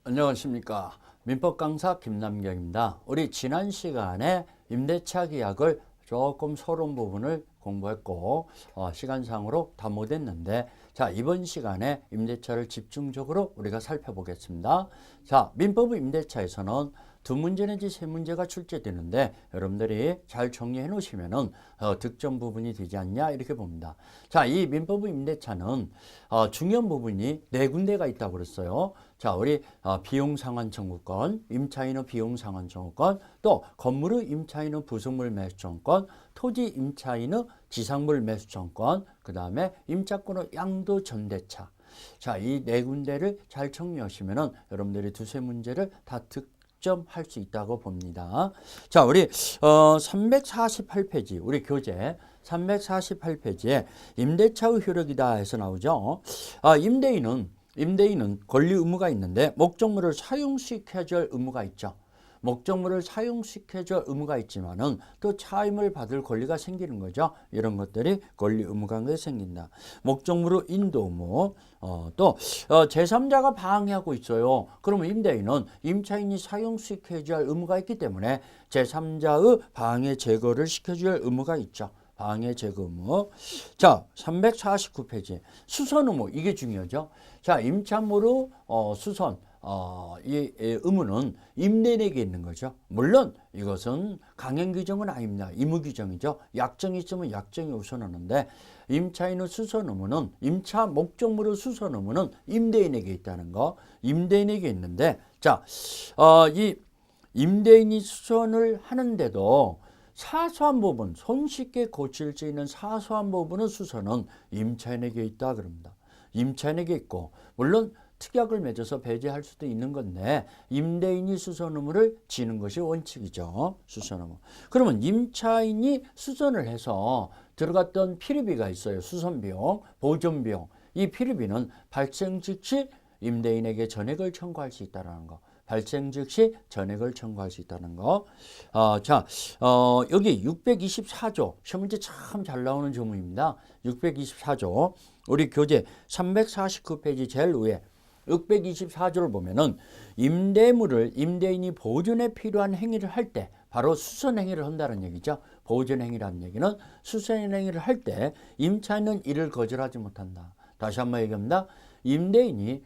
안녕하십니까. 민법 강사 김남경입니다. 우리 지난 시간에 임대차 계약을 조금 서론 부분을 공부했고 시간상으로 다 못했는데, 자, 이번 시간에 임대차를 집중적으로 우리가 살펴보겠습니다. 자, 민법 임대차에서는 두 문제 내지 세 문제가 출제되는데, 여러분들이 잘 정리해 놓으시면은 득점 부분이 되지 않냐 이렇게 봅니다. 자, 이 민법 임대차는 중요한 부분이 네 군데가 있다고 그랬어요. 자, 우리 비용상환 청구권, 임차인의 비용상환 청구권, 또 건물의 임차인의 부속물 매수 청구권, 토지 임차인의 지상물 매수 청구권, 그 다음에 임차권의 양도 전대차. 자, 이 네 군데를 잘 정리하시면은 여러분들이 두세 문제를 다 득점할 수 있다고 봅니다. 자, 우리 348페이지 우리 교재 348페이지에 임대차의 효력이다 해서 나오죠. 임대인은 권리 의무가 있는데 목적물을 사용시켜야 할 의무가 있죠. 목적물을 사용시켜야 할 의무가 있지만은 또 차임을 받을 권리가 생기는 거죠. 이런 것들이 권리 의무가 생긴다. 목적물의 인도 의무, 또 제3자가 방해하고 있어요. 그러면 임대인은 임차인이 사용시켜야 할 의무가 있기 때문에 제3자의 방해 제거를 시켜줘야 할 의무가 있죠. 방해 제거 의무. 자, 349페이지 수선 의무, 이게 중요하죠. 자, 임차물의 수선, 이 의무는 임대인에게 있는 거죠. 물론 이것은 강행 규정은 아닙니다. 의무 규정이죠. 약정이 있으면 약정이 우선하는데, 임차인의 수선 의무는, 임차 목적물의 수선 의무는 임대인에게 있다는 거. 임대인에게 있는데, 자, 이 임대인이 수선을 하는데도 사소한 부분, 손쉽게 고칠 수 있는 사소한 부분의 수선은 임차인에게 있다 그럽니다. 임차인에게 있고, 물론 특약을 맺어서 배제할 수도 있는 건데 임대인이 수선 의무를 지는 것이 원칙이죠. 수선 의무. 그러면 임차인이 수선을 해서 들어갔던 필요비가 있어요. 수선비용, 보존비용. 이 필요비는 발생 즉시 임대인에게 전액을 청구할 수 있다는 거. 발생 즉시 전액을 청구할 수 있다는 거. 여기 624조, 시험 문제 참 잘 나오는 조문입니다. 624조, 우리 교재 349페이지 제일 위에 624조를 보면은 임대물을 임대인이 보존에 필요한 행위를 할 때, 바로 수선 행위를 한다는 얘기죠. 보존 행위라는 얘기는 수선 행위를 할 때 임차인은 이를 거절하지 못한다. 다시 한번 얘기합니다. 임대인이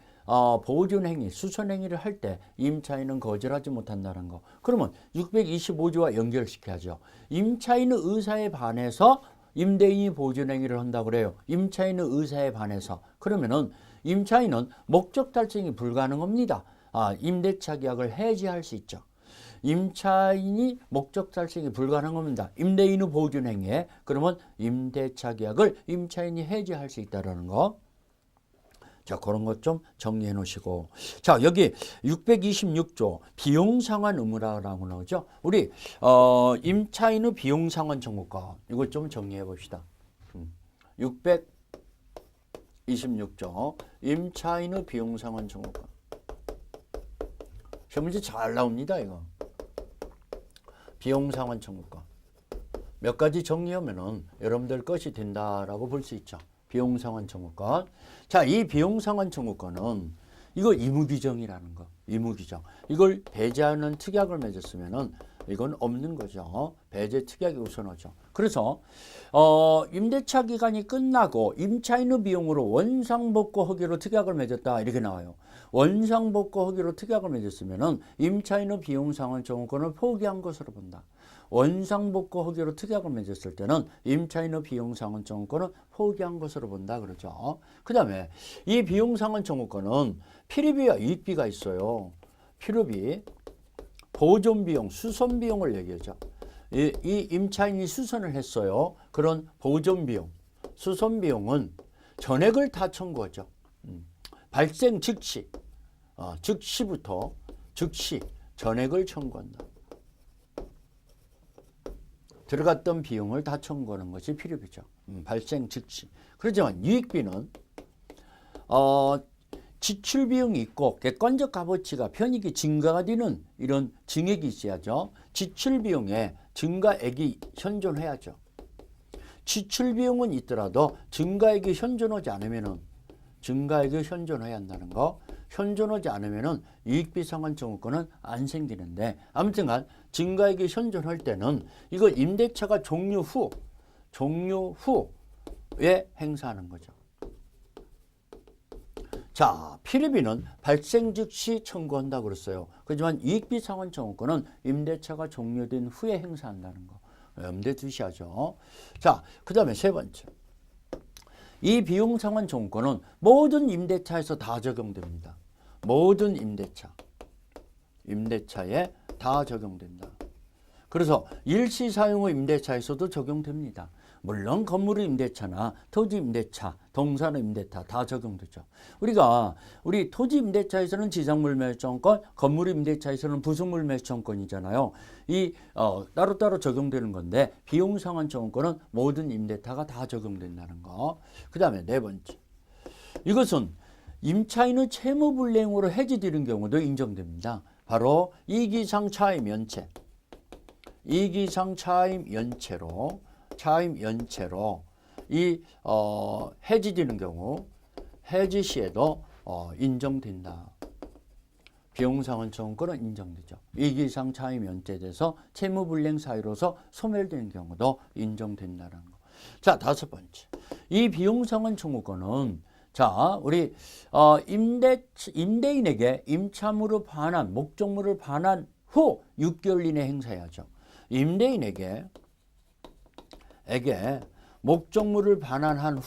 보존 행위, 수선 행위를 할 때 임차인은 거절하지 못한다는 거. 그러면 625조와 연결시켜야죠. 임차인의 의사에 반해서 임대인이 보존 행위를 한다고 그래요. 임차인의 의사에 반해서. 그러면은 임차인은 목적 달성이 불가능합니다. 임대차 계약을 해지할 수 있죠. 임차인이 목적 달성이 불가능합니다. 임대인의 보존 행위에. 그러면 임대차 계약을 임차인이 해지할 수 있다는 거. 자, 그런 것 좀 정리해 놓으시고. 자, 여기 626조 비용상환 의무라고 나오죠. 우리 임차인의 비용상환 청구권, 이거 좀 정리해 봅시다. 626조 임차인의 비용상환 청구권. 시험 문제 잘 나옵니다, 이거. 비용상환 청구권. 몇 가지 정리하면은 여러분들 것이 된다라고 볼 수 있죠. 비용상환 청구권. 자, 이 비용상환 청구권은 이거 의무규정이라는 거. 의무규정. 이걸 배제하는 특약을 맺었으면은 이건 없는 거죠. 배제 특약이 우선하죠. 그래서 임대차 기간이 끝나고 임차인의 비용으로 원상복구하기로 특약을 맺었다 이렇게 나와요. 원상복구하기로 특약을 맺었으면은 임차인의 비용상환 청구권을 포기한 것으로 본다. 원상복구하기로 특약을 맺었을 때는 임차인의 비용상환 청구권은 포기한 것으로 본다 그러죠. 그 다음에 이 비용상환 청구권은 필요비와 이익비가 있어요. 필요비, 보존비용, 수선비용을 얘기하죠. 이 임차인이 수선을 했어요. 그런 보존비용, 수선비용은 전액을 다 청구하죠. 발생 즉시부터 즉시 전액을 청구한다. 들어갔던 비용을 다 청구하는 것이 필요비죠. 발생 즉시. 그렇지만 이익비는 지출 비용이 있고 객관적 값어치가 편익이 증가가 되는 이런 증액이 있어야죠. 지출 비용에 증가액이 현존해야죠. 지출 비용은 있더라도 증가액이 현존하지 않으면은 증가액이 현존해야 한다는 거. 현존하지 않으면은 이익비상환 청구권은 안 생기는데, 아무튼간 증가액이 현존할 때는 이거 임대차가 종료 후에 행사하는 거죠. 자, 피리비는 발생 즉시 청구한다고 그랬어요. 그렇지만 이익비상환 청구권은 임대차가 종료된 후에 행사한다는 거 염두에 두셔야죠. 자, 그 다음에 세 번째. 이 비용상환 청구권은 모든 임대차에서 다 적용됩니다. 모든 임대차에 다 적용된다. 그래서 일시 사용 후 임대차에서도 적용됩니다. 물론 건물의 임대차나 토지 임대차, 동산 임대차 다 적용되죠. 우리 토지 임대차에서는 지상물 매수권권, 건물 임대차에서는 부속물 매수권이잖아요. 이 따로따로 적용되는 건데 비용 상환 청구권은 모든 임대차가 다 적용된다는 거. 그다음에 네 번째. 이것은 임차인의 채무 불이행으로 해지되는 경우도 인정됩니다. 바로 이기상 차임 연체. 이기상 차임 연체로 이 해지되는 경우 해지 시에도 인정된다. 비용상환 청구권은 인정되죠. 이기상 차임 연체돼서 채무불이행 사유로서 소멸되는 경우도 인정된다는 거. 자, 다섯 번째. 이 비용상환 청구권은 자, 우리 임대인에게 임차물을 반환, 목적물을 반환 후 6개월 이내 행사해야죠. 임대인에게 목적물을 반환한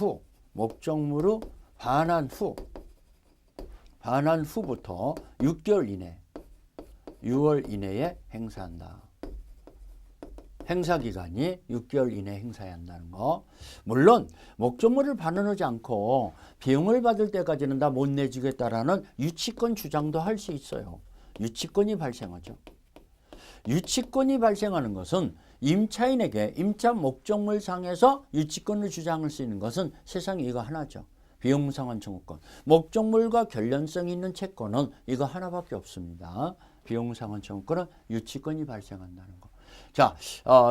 후부터 6월 이내에 행사한다. 행사 기간이 6개월 이내에 행사해야 한다는 거. 물론 목적물을 반환하지 않고 비용을 받을 때까지는 다 못 내주겠다라는 유치권 주장도 할 수 있어요. 유치권이 발생하죠. 유치권이 발생하는 것은 임차인에게 임차 목적물 상에서 유치권을 주장할 수 있는 것은 세상에 이거 하나죠. 비용상환 청구권. 목적물과 관련성 있는 채권은 이거 하나밖에 없습니다. 비용상환 청구권은 유치권이 발생한다는 거. 자,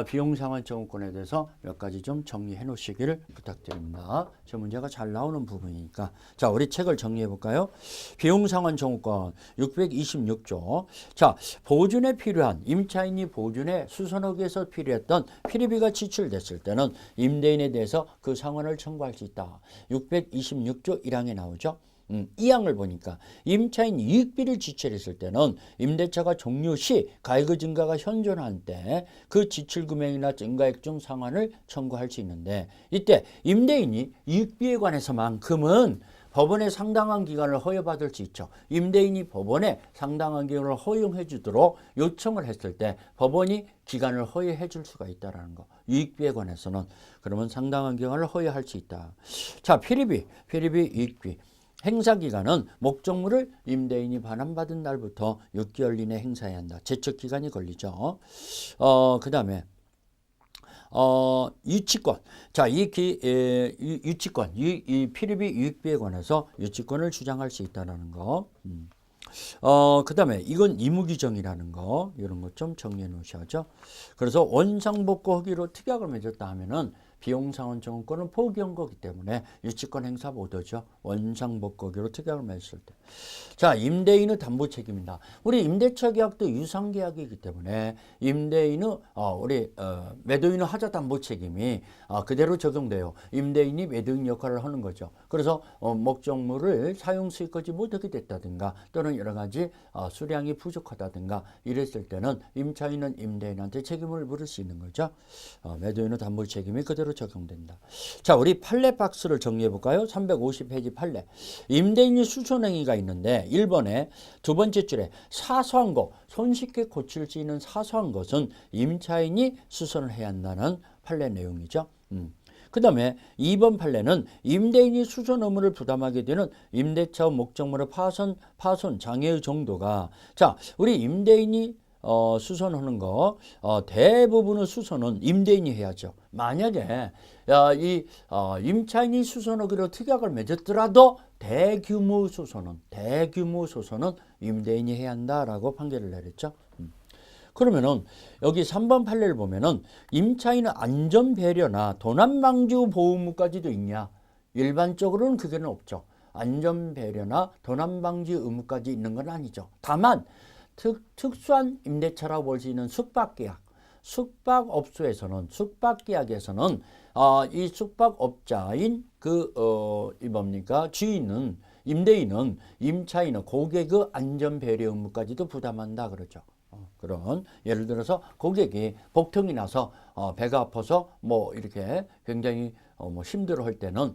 비용상환 청구권에 대해서 몇 가지 좀 정리해 놓으시기를 부탁드립니다. 저 문제가 잘 나오는 부분이니까. 자, 우리 책을 정리해 볼까요? 비용상환 청구권 626조. 자, 보존에 필요한 임차인이 보존에 수선하기 위해서 필요했던 피리비가 지출됐을 때는 임대인에 대해서 그 상환을 청구할 수 있다. 626조 1항에 나오죠. 이 항을 보니까 임차인 이익비를 지출했을 때는 임대차가 종료 시 가액의 증가가 현존한 때 그 지출 금액이나 증가액 중 상환을 청구할 수 있는데, 이때 임대인이 이익비에 관해서만큼은 법원에 상당한 기간을 허용받을 수 있죠. 임대인이 법원에 상당한 기간을 허용해 주도록 요청을 했을 때 법원이 기간을 허용해 줄 수가 있다는 거. 이익비에 관해서는 그러면 상당한 기간을 허용할 수 있다. 자, 피리비 이익비. 행사기간은 목적물을 임대인이 반환받은 날부터 6개월 이내 행사해야 한다. 제척기간이 걸리죠. 그 다음에 유치권. 자, 유치권, 이 피리비 이익비에 관해서 유치권을 주장할 수 있다는 거. 그 다음에 이건 의무규정이라는 거, 이런 것 좀 정리해 놓으셔야죠. 그래서 원상복구하기로 특약을 맺었다 하면은 비용상환 청구권은 포기한 거기 때문에 유치권 행사 못하죠. 원상복구하기로 특약을 맺었을 때. 자, 임대인의 담보 책임이다. 우리 임대차 계약도 유상계약이기 때문에 임대인의 매도인의 하자 담보 책임이 그대로 적용돼요. 임대인이 매도인 역할을 하는 거죠. 그래서 목적물을 사용 수익하지 못하게 됐다든가 또는 여러 가지 수량이 부족하다든가 이랬을 때는 임차인은 임대인한테 책임을 물을 수 있는 거죠. 매도인의 담보 책임이 그대로 적용된다. 자, 우리 판례 박스를 정리해 볼까요? 350페이지 판례. 임대인이 수선행위가 있는데 1번에 두 번째 줄에 사소한 것, 손쉽게 고칠 수 있는 사소한 것은 임차인이 수선을 해야 한다는 판례 내용이죠. 그 다음에 2번 판례는 임대인이 수선 의무를 부담하게 되는 임대차 목적물의 파손 장애의 정도가, 자, 우리 임대인이 수선하는 거 대부분의 수선은 임대인이 해야죠. 만약에 임차인이 수선하기로 특약을 맺었더라도 대규모 수선은 임대인이 해야 한다라고 판결을 내렸죠. 그러면은 여기 3번 판례를 보면은 임차인은 안전 배려나 도난 방지 보호무까지도 있냐? 일반적으로는 그게는 없죠. 안전배려나 도난방지 의무까지 있는 건 아니죠. 다만 특수한 임대차라고 볼 수 있는 숙박계약, 숙박업소에서는 숙박계약에서는 이 숙박업자인 이 뭡니까 주인은 임대인은 임차인은 고객의 안전배려 의무까지도 부담한다 그러죠. 그런 예를 들어서 고객이 복통이 나서 배가 아파서 뭐 이렇게 굉장히 뭐 힘들어할 때는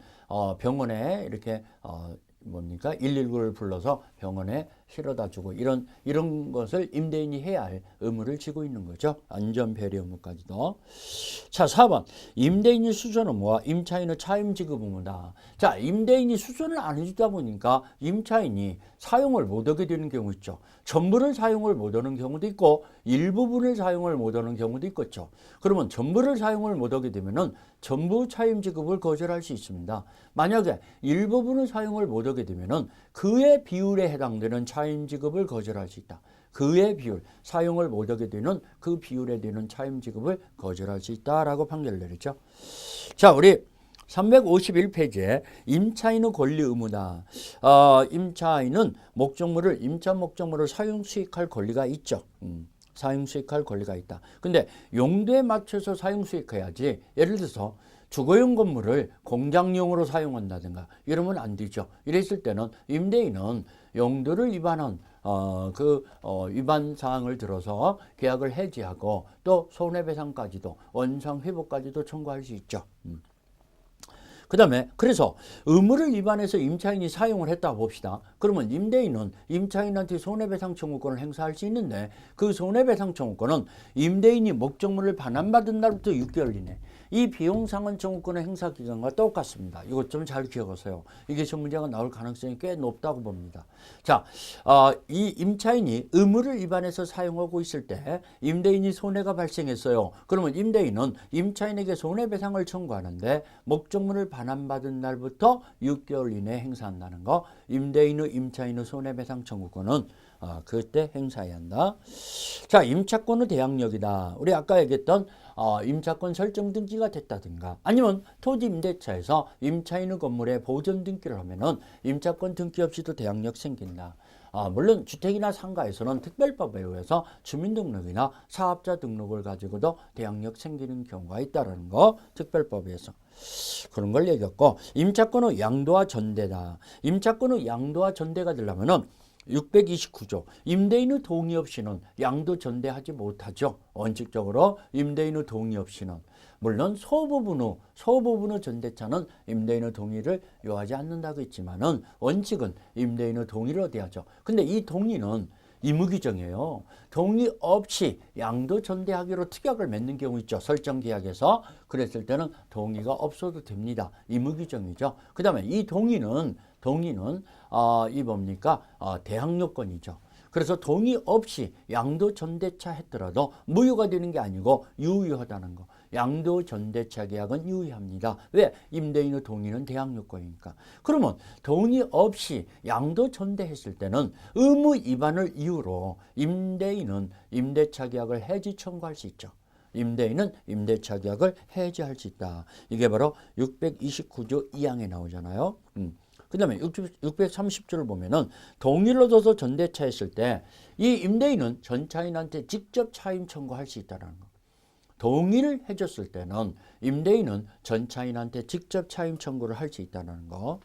병원에 이렇게 뭡니까 119를 불러서 병원에 실어다 주고 이런 것을 임대인이 해야 할 의무를 지고 있는 거죠. 안전배려 의무까지도. 자, 4번. 임대인이 수선 의무와 임차인의 차임 지급 의무다. 자, 임대인이 수선을 안 해주다 보니까 임차인이 사용을 못하게 되는 경우 있죠. 전부를 사용을 못하는 경우도 있고 일부분을 사용을 못하는 경우도 있겠죠. 그러면 전부를 사용을 못하게 되면은 전부 차임 지급을 거절할 수 있습니다. 만약에 일부분을 사용을 못하게 되면은 그의 비율에 해당되는 차임 지급을 거절할 수 있다. 그의 비율, 사용을 못하게 되는 그 비율에 되는 차임 지급을 거절할 수 있다라고 판결을 내렸죠. 자, 우리 351페이지에 임차인의 권리 의무다. 임차인은 임차 목적물을 사용 수익할 권리가 있죠. 사용 수익할 권리가 있다. 근데 용도에 맞춰서 사용 수익해야지. 예를 들어서 주거용 건물을 공장용으로 사용한다든가 이러면 안 되죠. 이랬을 때는 임대인은 용도를 위반한 위반 사항을 들어서 계약을 해지하고 또 손해배상까지도 원상 회복까지도 청구할 수 있죠. 그 다음에 그래서 의무를 위반해서 임차인이 사용을 했다 봅시다. 그러면 임대인은 임차인한테 손해배상 청구권을 행사할 수 있는데 그 손해배상 청구권은 임대인이 목적물을 반환받은 날부터 6개월 이내 이 비용상환 청구권의 행사 기간과 똑같습니다. 이것 좀 잘 기억하세요. 이게 시험 문제가 나올 가능성이 꽤 높다고 봅니다. 자, 이 임차인이 의무를 위반해서 사용하고 있을 때 임대인이 손해가 발생했어요. 그러면 임대인은 임차인에게 손해배상을 청구하는데 목적물을 반환받은 날부터 6개월 이내에 행사한다는 거. 임대인의 임차인의 손해배상 청구권은 그때 행사해야 한다. 자, 임차권의 대항력이다. 우리 아까 얘기했던 임차권 설정 등기가 됐다든가 아니면 토지 임대차에서 임차인의 건물에 보존 등기를 하면은 임차권 등기 없이도 대항력 생긴다. 물론 주택이나 상가에서는 특별법에 의해서 주민등록이나 사업자 등록을 가지고도 대항력 생기는 경우가 있다는 거 특별법에서 그런 걸 얘기했고 임차권의 양도와 전대다. 임차권의 양도와 전대가 되려면은 629조 임대인의 동의 없이는 양도 전대하지 못하죠. 원칙적으로 임대인의 동의 없이는 물론 소부분의 전대차는 임대인의 동의를 요하지 않는다고 했지만은 원칙은 임대인의 동의를 얻어야죠. 근데 이 동의는 의무규정이에요. 동의 없이 양도 전대하기로 특약을 맺는 경우 있죠. 설정 계약에서 그랬을 때는 동의가 없어도 됩니다. 의무규정이죠. 그 다음에 이 동의는 이 뭡니까? 대항력권이죠. 그래서 동의 없이 양도 전대차 했더라도 무효가 되는 게 아니고 유효하다는 거. 양도 전대차 계약은 유효합니다. 왜? 임대인의 동의는 대항력권이니까. 그러면 동의 없이 양도 전대했을 때는 의무 위반을 이유로 임대인은 임대차 계약을 해지 청구할 수 있죠. 임대인은 임대차 계약을 해지할 수 있다. 이게 바로 629조 2항에 나오잖아요. 그 다음에 630조를 보면은 동의를 얻어서 전대차 했을 때 이 임대인은 전차인한테 직접 차임 청구할 수 있다는 거. 동의를 해줬을 때는 임대인은 전차인한테 직접 차임 청구를 할 수 있다는 거.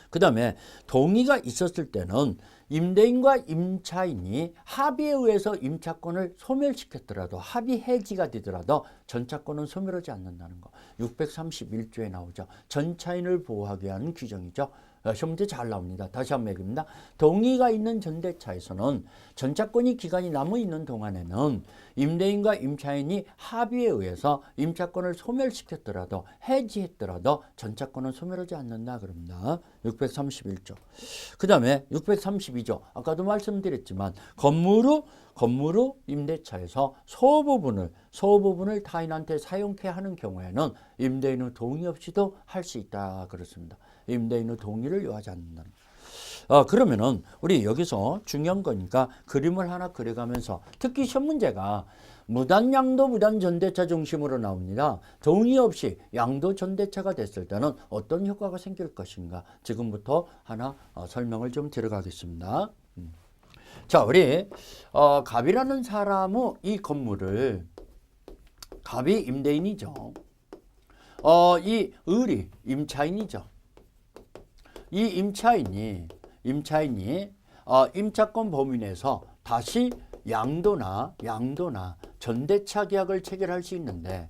그 다음에 동의가 있었을 때는 임대인과 임차인이 합의에 의해서 임차권을 소멸시켰더라도 합의 해지가 되더라도 전차권은 소멸하지 않는다는 거. 631조에 나오죠. 전차인을 보호하기 위한 규정이죠. 시험 문제 잘 나옵니다. 다시 한번 얘기합니다. 동의가 있는 전대차에서는 전차권이 기간이 남아있는 동안에는 임대인과 임차인이 합의에 의해서 임차권을 소멸시켰더라도 해지했더라도 전차권은 소멸하지 않는다 그럽니다. 631조. 그 다음에 632조. 아까도 말씀드렸지만 건물의 임대차에서 소부분을 타인한테 사용케 하는 경우에는 임대인의 동의 없이도 할 수 있다 그렇습니다. 임대인의 동의를 요하지 않는다. 그러면은 우리 여기서 중요한 거니까 그림을 하나 그려가면서 특히 시험 문제가 무단양도 무단전대차 중심으로 나옵니다. 동의 없이 양도 전대차가 됐을 때는 어떤 효과가 생길 것인가 지금부터 하나 설명을 좀 들어가겠습니다. 자, 우리 갑이라는 사람은 이 건물을 갑이 임대인이죠. 이 을이 임차인이죠. 이 임차인이 임차권 범위 내에서 다시 양도나 전대차 계약을 체결할 수 있는데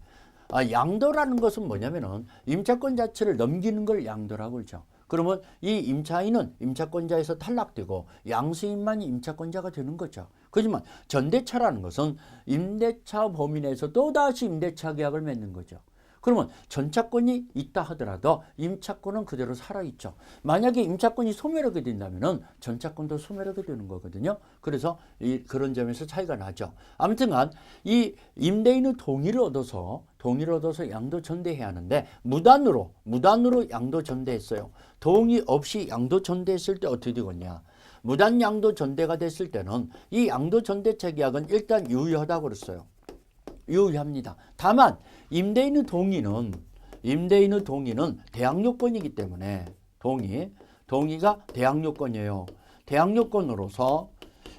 양도라는 것은 뭐냐면은 임차권 자체를 넘기는 걸 양도라고 그러죠. 그러면 이 임차인은 임차권자에서 탈락되고 양수인만 임차권자가 되는 거죠. 그렇지만 전대차라는 것은 임대차 범위 내에서 또다시 임대차 계약을 맺는 거죠. 그러면 전차권이 있다 하더라도 임차권은 그대로 살아있죠. 만약에 임차권이 소멸하게 된다면 전차권도 소멸하게 되는 거거든요. 그래서 그런 점에서 차이가 나죠. 아무튼간 이 임대인의 동의를 얻어서 양도 전대해야 하는데 무단으로 양도 전대했어요. 동의 없이 양도 전대했을 때 어떻게 되겠냐. 무단 양도 전대가 됐을 때는 이 양도 전대차 계약은 일단 유효하다고 그랬어요. 유효합니다. 다만 임대인의 동의는 대항 요건이기 때문에 동의가 대항 요건이에요. 대항 요건으로서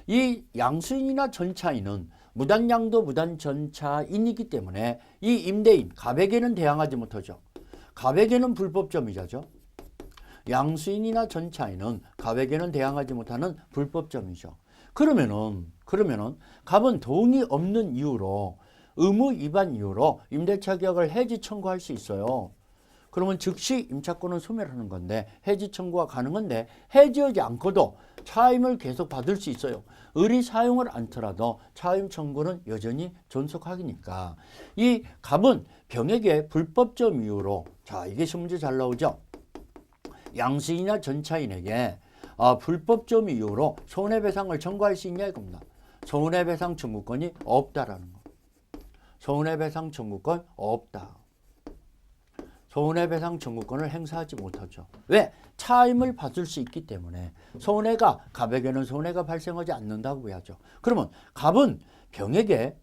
이 양수인이나 전차인은 무단 양도 무단 전차인이기 때문에 이 임대인 갑에게는 대항하지 못하죠. 갑에게는 불법점이자죠. 양수인이나 전차인은 갑에게는 대항하지 못하는 불법점이죠. 그러면은 갑은 동의 없는 이유로 의무 위반 이유로 임대차 계약을 해지 청구할 수 있어요. 그러면 즉시 임차권은 소멸하는 건데 해지 청구가 가능한데 해지하지 않고도 차임을 계속 받을 수 있어요. 을이 사용을 않더라도 차임 청구는 여전히 존속하니까 이 갑은 병에게 불법점 이유로 자 이게 문제 잘 나오죠. 양수인이나 전차인에게 불법점 이유로 손해배상을 청구할 수 있냐 이겁니다. 손해배상 청구권이 없다라는 거. 손해배상 청구권 없다. 손해배상 청구권을 행사하지 못하죠. 왜? 차임을 받을 수 있기 때문에 갑에게는 손해가 발생하지 않는다고 해야죠. 그러면 갑은 병에게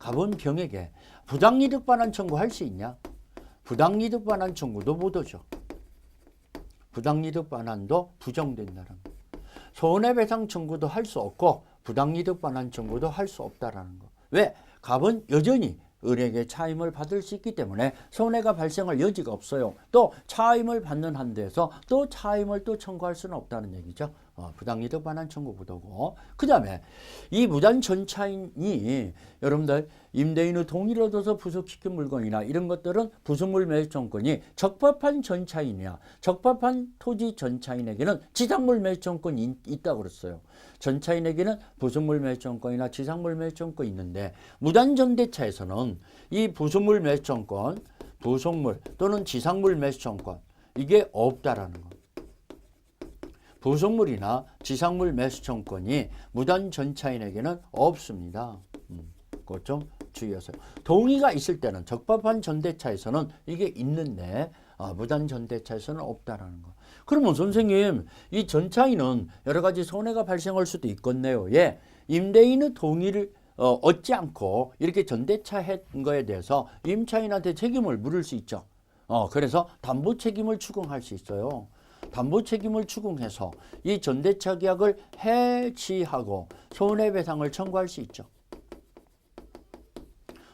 부당이득 반환 청구할 수 있냐? 부당이득 반환 청구도 못 하죠. 부당이득 반환도 부정된다는 거. 손해배상 청구도 할 수 없고 부당이득 반환 청구도 할 수 없다라는 거. 왜? 갑은 여전히 을에게 차임을 받을 수 있기 때문에 손해가 발생할 여지가 없어요. 또 차임을 받는 한도에서 또 차임을 또 청구할 수는 없다는 얘기죠. 부당이득 반환 청구 부도고 그 다음에 이 무단 전차인이 여러분들 임대인의 동의를 얻어서 부속시킨 물건이나 이런 것들은 부속물 매수청권이 적법한 전차인이야 적법한 토지 전차인에게는 지상물 매수청권이 있다고 그랬어요. 전차인에게는 부속물 매수청권이나 지상물 매수청권이 있는데 무단 전대차에서는 이 부속물 매수청권 부속물 또는 지상물 매수청권 이게 없다라는 거. 부속물이나 지상물 매수청권이 무단 전차인에게는 없습니다. 그것 좀 주의하세요. 동의가 있을 때는 적법한 전대차에서는 이게 있는데 무단 전대차에서는 없다라는 거. 그러면 선생님 이 전차인은 여러 가지 손해가 발생할 수도 있겠네요. 예, 임대인의 동의를 얻지 않고 이렇게 전대차한 거에 대해서 임차인한테 책임을 물을 수 있죠. 그래서 담보 책임을 추궁할 수 있어요. 담보 책임을 추궁해서 이 전대차 계약을 해지하고 손해배상을 청구할 수 있죠.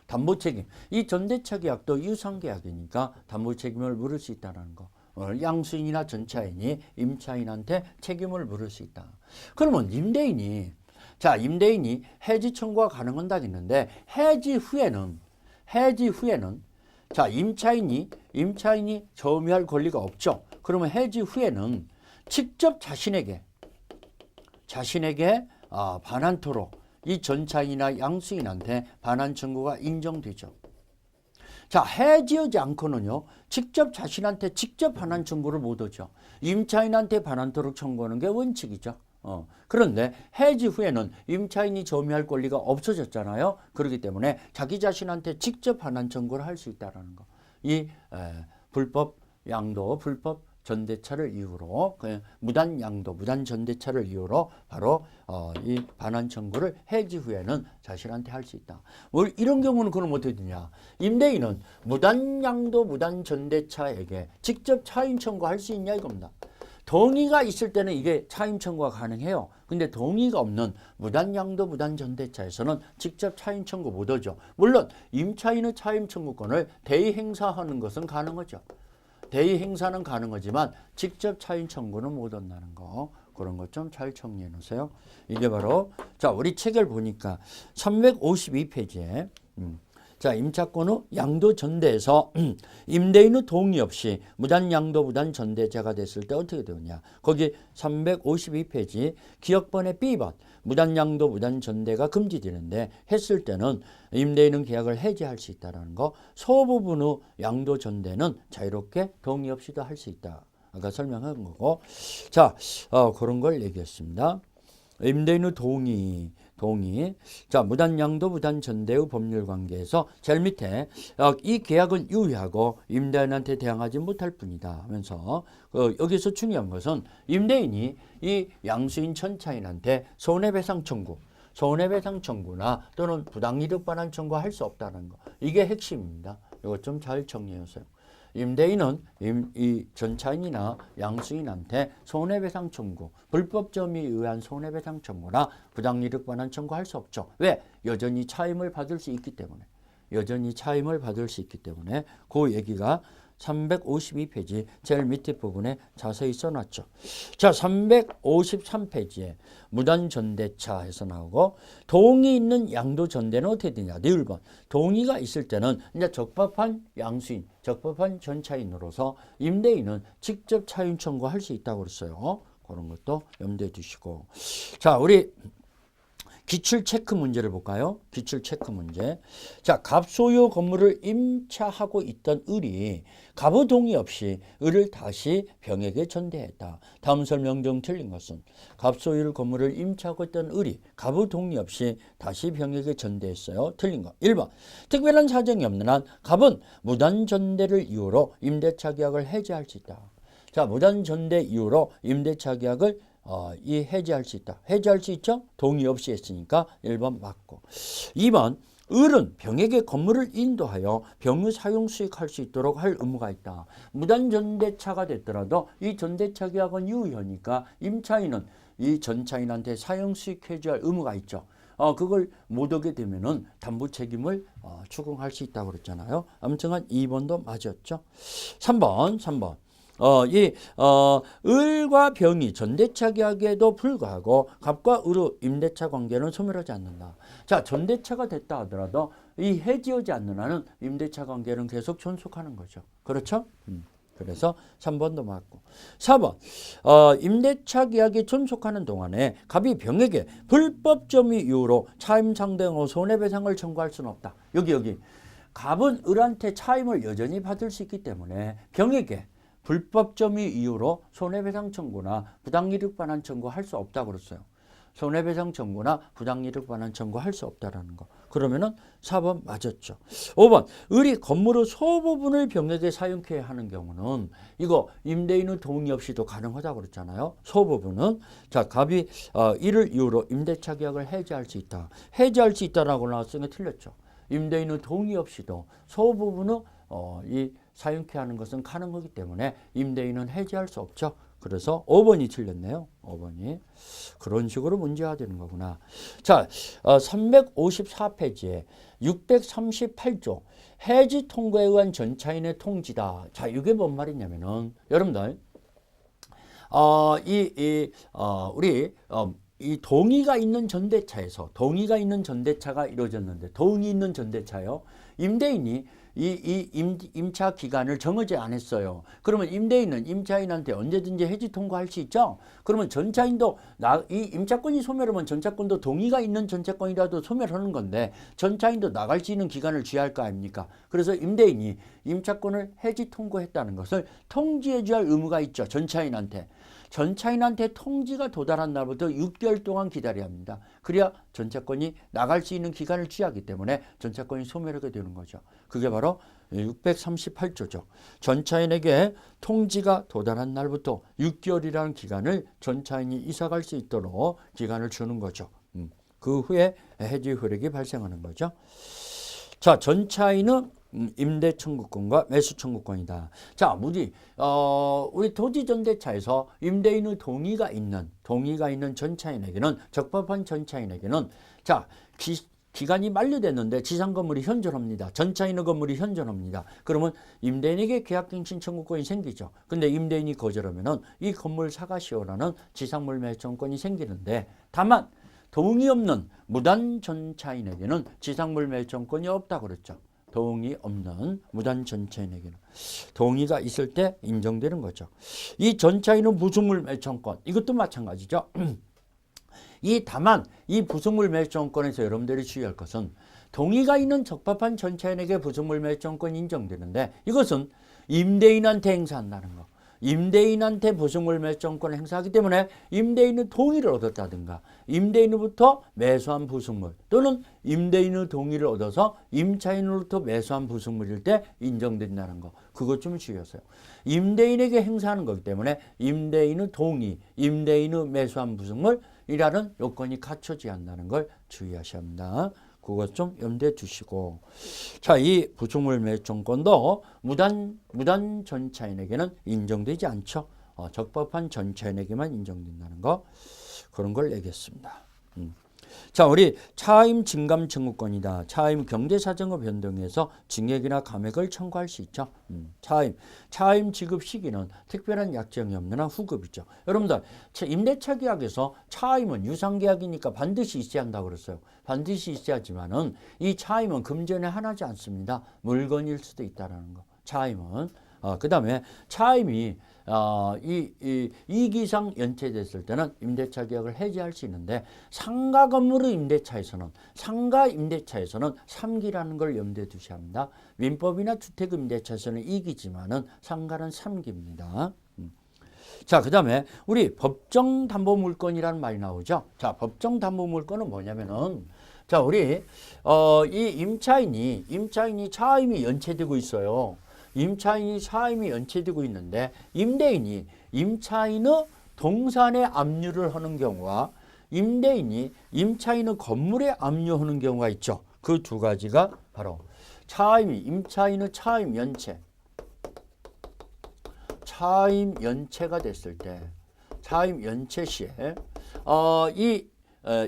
담보 책임. 이 전대차 계약도 유상계약이니까 담보 책임을 물을 수 있다는 거. 양수인이나 전차인이 임차인한테 책임을 물을 수 있다. 그러면 임대인이 해지 청구가 가능한다겠는데 해지 후에는 자 임차인이 점유할 권리가 없죠. 그러면 해지 후에는 직접 자신에게 반환토록 이 전차인이나 양수인한테 반환 청구가 인정되죠. 자, 해지하지 않고는요. 직접 자신한테 직접 반환 청구를 못 하죠. 임차인한테 반환토록 청구하는 게 원칙이죠. 그런데 해지 후에는 임차인이 점유할 권리가 없어졌잖아요. 그렇기 때문에 자기 자신한테 직접 반환 청구를 할 수 있다는 거. 이 불법 양도, 불법 전대차를 이유로 무단 양도, 무단 전대차를 이유로 바로 이 반환 청구를 해지 후에는 자신한테 할 수 있다. 뭐 이런 경우는 그럼 어떻게 되냐? 임대인은 무단 양도, 무단 전대차에게 직접 차임 청구할 수 있냐 이겁니다. 동의가 있을 때는 이게 차임 청구가 가능해요. 근데 동의가 없는 무단 양도, 무단 전대차에서는 직접 차임 청구 못 하죠. 물론 임차인의 차임 청구권을 대의 행사하는 것은 가능하죠. 대의 행사는 가능하지만 직접 차임 청구는 못 한다는 거. 그런 것 좀 잘 정리해 놓으세요. 이게 바로 자, 우리 책을 보니까 352페이지에 자, 임차권 후 양도 전대에서 임대인의 동의 없이 무단 양도, 무단 전대자가 됐을 때 어떻게 되느냐. 거기 352페이지 기억번의 B번 무단 양도, 무단 전대가 금지되는데 했을 때는 임대인은 계약을 해지할 수 있다는 거. 소부분의 양도 전대는 자유롭게 동의 없이도 할 수 있다. 아까 설명한 거고. 자, 그런 걸 얘기했습니다. 임대인의 동의. 자, 무단 양도, 무단 전대의 법률 관계에서 제일 밑에 이 계약은 유효하고 임대인한테 대항하지 못할 뿐이다 하면서 여기서 중요한 것은 임대인이 이 양수인 전차인한테 손해배상 청구나 또는 부당이득 반환 청구할 수 없다는 거. 이게 핵심입니다. 이것 좀 잘 정리해주세요. 임대인은 이 전차인이나 양수인한테 손해배상 청구, 불법 점유에 의한 손해배상 청구나 부당이득 반환 청구할 수 없죠. 왜? 여전히 차임을 받을 수 있기 때문에. 그 얘기가 352페이지 제일 밑에 부분에 자세히 써놨죠. 자, 353페이지에 무단 전대차에서 나오고 동의 있는 양도 전대는 어떻게 되냐. 네, 1번. 동의가 있을 때는 이제 적법한 양수인, 적법한 전차인으로서 임대인은 직접 차임 청구할 수 있다고 그랬어요. 그런 것도 염두에 두시고. 자, 우리 기출 체크 문제를 볼까요? 기출 체크 문제. 자, 갑소유 건물을 임차하고 있던 을이 갑의 동의 없이 을을 다시 병에게 전대했다. 다음 설명 중 틀린 것은 갑소유 건물을 임차하고 있던 을이 갑의 동의 없이 다시 병에게 전대했어요. 틀린 거. 1번. 특별한 사정이 없는 한 갑은 무단 전대를 이유로 임대차 계약을 해지할 수 있다. 자, 무단 전대 이유로 임대차 계약을 이 해지할 수 있다. 해지할 수 있죠? 동의 없이 했으니까 1번 맞고. 2번. 을은 병에게 건물을 인도하여 병의 사용 수익할 수 있도록 할 의무가 있다. 무단 전대차가 됐더라도 이 전대차 계약은 유효니까 임차인은 이 전차인한테 사용 수익해줘야 할 의무가 있죠. 그걸 못 하게 되면은 담보 책임을 추궁할 수 있다고 그랬잖아요. 아무튼 2번도 맞았죠. 3번. 을과 병이 전대차 계약에도 불구하고 갑과 을의 임대차 관계는 소멸하지 않는다. 자, 전대차가 됐다 하더라도 이 해지하지 않는 한은 임대차 관계는 계속 존속하는 거죠. 그렇죠? 그래서 3번도 맞고. 4번. 임대차 계약이 존속하는 동안에 갑이 병에게 불법 점유 이유로 차임 상대로 손해배상을 청구할 수는 없다. 여기. 갑은 을한테 차임을 여전히 받을 수 있기 때문에 병에게 불법 점유 이유로 손해배상 청구나 부당이득 반환 청구 할 수 없다고 그랬어요. 손해배상 청구나 부당이득 반환 청구 할 수 없다라는 거. 그러면은 4번 맞았죠. 5번. 을이 건물의 소부분을 병에게 사용해야 하는 경우는 이거 임대인의 동의 없이도 가능하다고 그랬잖아요. 소부분은. 자, 갑이 이를 이유로 임대차 계약을 해지할 수 있다. 해지할 수 있다라고 나왔으니까 틀렸죠. 임대인의 동의 없이도 소부분의 이 사용케 하는 것은 가능하기 때문에 임대인은 해지할 수 없죠. 그래서 5번이 틀렸네요. 5번이. 그런 식으로 문제화 되는 거구나. 자, 354페이지에 638조 해지 통고에 의한 전차인의 통지다. 자, 이게 뭔 말이냐면은 여러분들 우리 이 동의가 있는 전대차에서 동의가 있는 전대차가 이루어졌는데 동의 있는 전대차요. 임대인이 임차 기간을 정하지 않았어요. 그러면 임대인은 임차인한테 언제든지 해지 통고할 수 있죠. 그러면 전차인도 이 임차권이 소멸하면 전차권도 동의가 있는 전차권이라도 소멸하는 건데 전차인도 나갈 수 있는 기간을 쥐할 거 아닙니까? 그래서 임대인이 임차권을 해지 통고했다는 것을 통지해 줘야 할 의무가 있죠. 전차인한테 통지가 도달한 날부터 6개월 동안 기다려야 합니다. 그래야 전차권이 나갈 수 있는 기간을 취하기 때문에 전차권이 소멸하게 되는 거죠. 그게 바로 638조죠. 전차인에게 통지가 도달한 날부터 6개월이라는 기간을 전차인이 이사갈 수 있도록 기간을 주는 거죠. 그 후에 해지 효력이 발생하는 거죠. 자, 전차인은 임대 청구권과 매수 청구권이다. 자, 우리 토지전대차에서 임대인의 동의가 있는 전차인에게는, 적법한 전차인에게는, 자, 기간이 만료됐는데 지상 건물이 현존합니다. 전차인의 건물이 현존합니다. 그러면 임대인에게 계약갱신 청구권이 생기죠. 근데 임대인이 거절하면은 이 건물 사가시오라는 지상물 매수권이 생기는데, 다만 동의 없는 무단 전차인에게는 지상물 매수권이 없다고 그랬죠. 동의 없는 무단 전차인에게는 동의가 있을 때 인정되는 거죠. 이 전차인은 부속물 매수권, 이것도 마찬가지죠. 다만 이 부속물 매수권에서 여러분들이 주의할 것은, 동의가 있는 적법한 전차인에게 부속물 매수권이 인정되는데, 이것은 임대인한테 행사한다는 거. 임대인한테 부속물 매수권을 행사하기 때문에 임대인의 동의를 얻었다든가, 임대인으로부터 매수한 부속물, 또는 임대인의 동의를 얻어서 임차인으로부터 매수한 부속물일 때 인정된다는 거. 그것 좀 주의하세요. 임대인에게 행사하는 거기 때문에 임대인의 동의, 임대인의 매수한 부속물이라는 요건이 갖춰져야 한다는 걸 주의하셔야 합니다. 그것 좀 염두에 두시고, 자, 이 부속물 매수권도 무단 전차인에게는 인정되지 않죠. 적법한 전차인에게만 인정된다는 거, 그런 걸 내겠습니다. 자, 우리 차임 증감 청구권이다. 차임 경제사정의 변동에서 증액이나 감액을 청구할 수 있죠. 차임 지급 시기는 특별한 약정이 없는 한 후급이죠. 여러분들, 임대차 계약에서 차임은 유상계약이니까 반드시 있어야 한다고 그랬어요. 반드시 있어야지만은 이 차임은 금전에 한하지 않습니다. 물건일 수도 있다라는 거. 차임은. 그 다음에 차임이 이익 이상 연체됐을 때는 임대차 계약을 해지할 수 있는데, 상가 건물의 임대차에서는 3기라는 걸 염두에 두셔야 합니다. 민법이나 주택 임대차에서는 2기지만은 상가는 3기입니다. 자, 그 다음에 우리 법정 담보 물건이라는 말이 나오죠. 자, 법정 담보 물건은 뭐냐면은, 자, 우리 이 임차인이 차임이 연체되고 있어요. 임차인이 차임이 연체되고 있는데, 임대인이 임차인의 동산에 압류를 하는 경우와 임대인이 임차인의 건물에 압류하는 경우가 있죠. 그 두 가지가 바로 임차인의 차임 연체가 됐을 때, 차임 연체 시에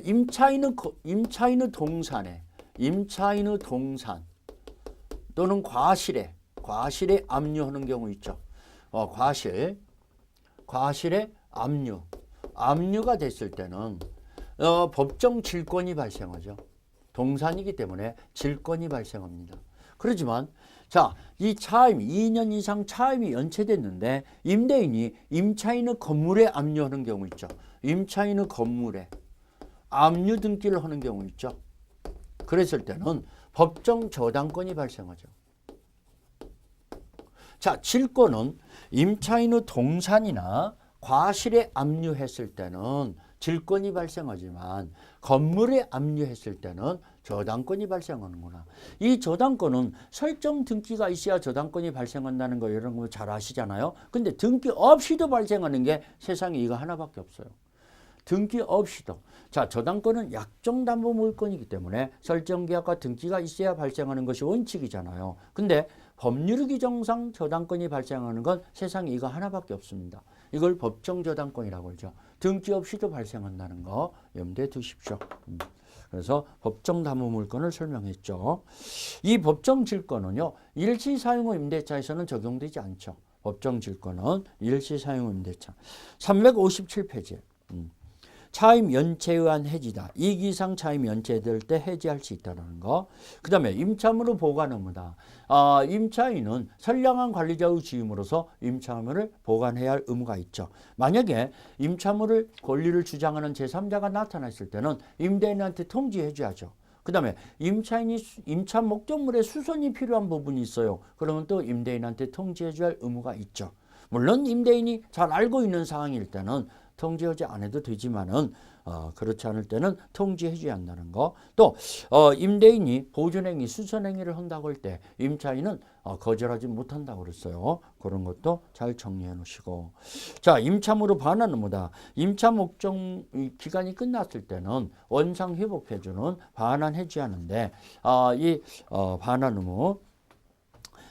임차인의 동산 또는 과실에 압류하는 경우 있죠. 과실에 압류가 됐을 때는 법정 질권이 발생하죠. 동산이기 때문에 질권이 발생합니다. 그렇지만, 자, 이 차임 2년 이상 차임이 연체됐는데 임대인이 임차인의 건물에 압류하는 경우 있죠. 임차인의 건물에 압류 등기를 하는 경우 있죠. 그랬을 때는 법정 저당권이 발생하죠. 자, 질권은 임차인의 동산이나 과실에 압류했을 때는 질권이 발생하지만, 건물에 압류했을 때는 저당권이 발생하는구나. 이 저당권은 설정 등기가 있어야 저당권이 발생한다는 거 여러분 잘 아시잖아요. 근데 등기 없이도 발생하는 게 세상에 이거 하나밖에 없어요. 등기 없이도. 자, 저당권은 약정담보물권이기 때문에 설정계약과 등기가 있어야 발생하는 것이 원칙이잖아요. 근데 법률 규정상 저당권이 발생하는 건 세상에 이거 하나밖에 없습니다. 이걸 법정저당권이라고 그러죠. 등기 없이도 발생한다는 거 염두에 두십시오. 그래서 법정담보물권을 설명했죠. 이 법정질권은요, 일시사용의 임대차에서는 적용되지 않죠. 법정질권은 일시사용의 임대차. 357페이지에 차임 연체에 의한 해지다. 2기 이상 차임 연체될 때 해지할 수 있다는 거. 그 다음에 임차물의 보관 의무다. 임차인은 선량한 관리자의 지임으로서 임차물을 보관해야 할 의무가 있죠. 만약에 임차물을 권리를 주장하는 제3자가 나타났을 때는 임대인한테 통지해 줘야죠. 그 다음에 임차인이 임차 목적물에 수선이 필요한 부분이 있어요. 그러면 또 임대인한테 통지해 줘야 할 의무가 있죠. 물론 임대인이 잘 알고 있는 상황일 때는 통지하지 않아도 되지만은 그렇지 않을 때는 통지해줘야 한다는 거. 또 임대인이 보존행위, 수선행위를 한다고 할 때 임차인은 거절하지 못한다고 그랬어요. 그런 것도 잘 정리해 놓으시고. 자, 임차물로 반환 의무다. 임차 목적 기간이 끝났을 때는 원상 회복해주는 반환해줘야 하는데 이 반환 의무.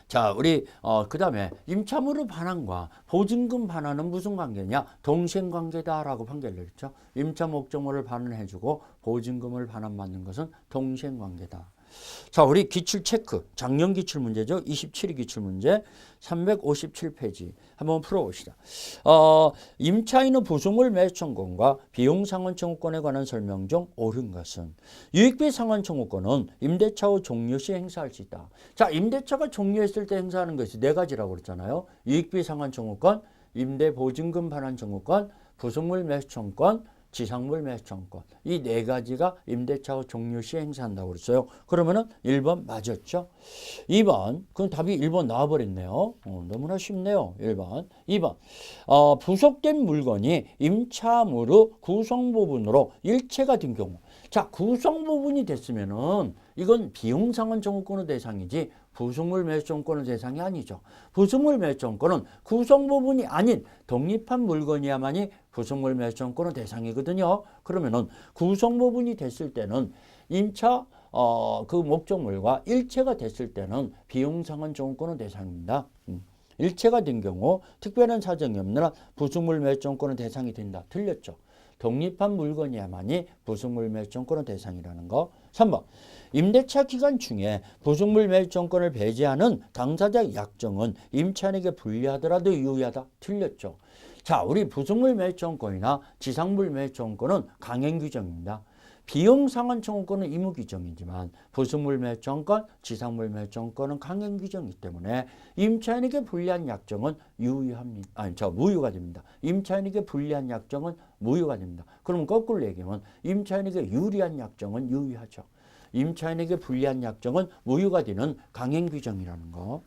자, 우리 그다음에 임차물의 반환과 보증금 반환은 무슨 관계냐? 동시행 관계다라고 판결을 내렸죠. 임차 목적물을 반환해주고 보증금을 반환받는 것은 동시행 관계다. 자, 우리 기출 체크, 작년 기출 문제죠. 27위 기출 문제 357페이지 한번 풀어봅시다. 임차인의 부속물 매수 청구권과 비용 상환 청구권에 관한 설명 중 옳은 것은 유익비 상환 청구권은 임대차 후 종료 시 행사할 수 있다. 자, 임대차가 종료했을 때 행사하는 것이 네 가지라고 그랬잖아요. 유익비 상환 청구권, 임대 보증금 반환 청구권, 부속물 매수 청구권, 지상물 매수 청구권. 이 네 가지가 임대차 후 종료 시 행사한다고 그랬어요. 그러면은 1번 맞았죠. 2번, 그럼 답이 1번 나와버렸네요. 너무나 쉽네요. 1번. 2번, 부속된 물건이 임차물의 구성 부분으로 일체가 된 경우. 자, 구성 부분이 됐으면은 이건 비용 상환 청구권의 대상이지 부속물 매수 청구권의 대상이 아니죠. 부속물 매수 청구권은 구성 부분이 아닌 독립한 물건이야만이 부속물 매수 청구권의 대상이거든요. 그러면은 구성 부분이 됐을 때는 임차 그 목적물과 일체가 됐을 때는 비용 상환 청구권의 대상입니다. 일체가 된 경우 특별한 사정이 없는 한 부속물 매수 청구권의 대상이 된다. 틀렸죠. 독립한 물건이야만이 부속물 매수 청구권의 대상이라는 거. 3번, 임대차 기간 중에 부속물 매수 청구권을 배제하는 당사자 약정은 임차인에게 불리하더라도 유의하다. 틀렸죠. 자, 우리 부속물 매수 청구권이나 지상물 매수 청구권은 강행 규정입니다. 비용 상환 청구권은 의무 규정이지만 부속물 매수 청구권, 지상물 매수 청구권은 강행 규정이기 때문에 임차인에게 불리한 약정은 무효가 됩니다. 임차인에게 불리한 약정은 무효가 됩니다. 그럼 거꾸로 얘기하면 임차인에게 유리한 약정은 유효하죠. 임차인에게 불리한 약정은 무효가 되는 강행 규정이라는 거.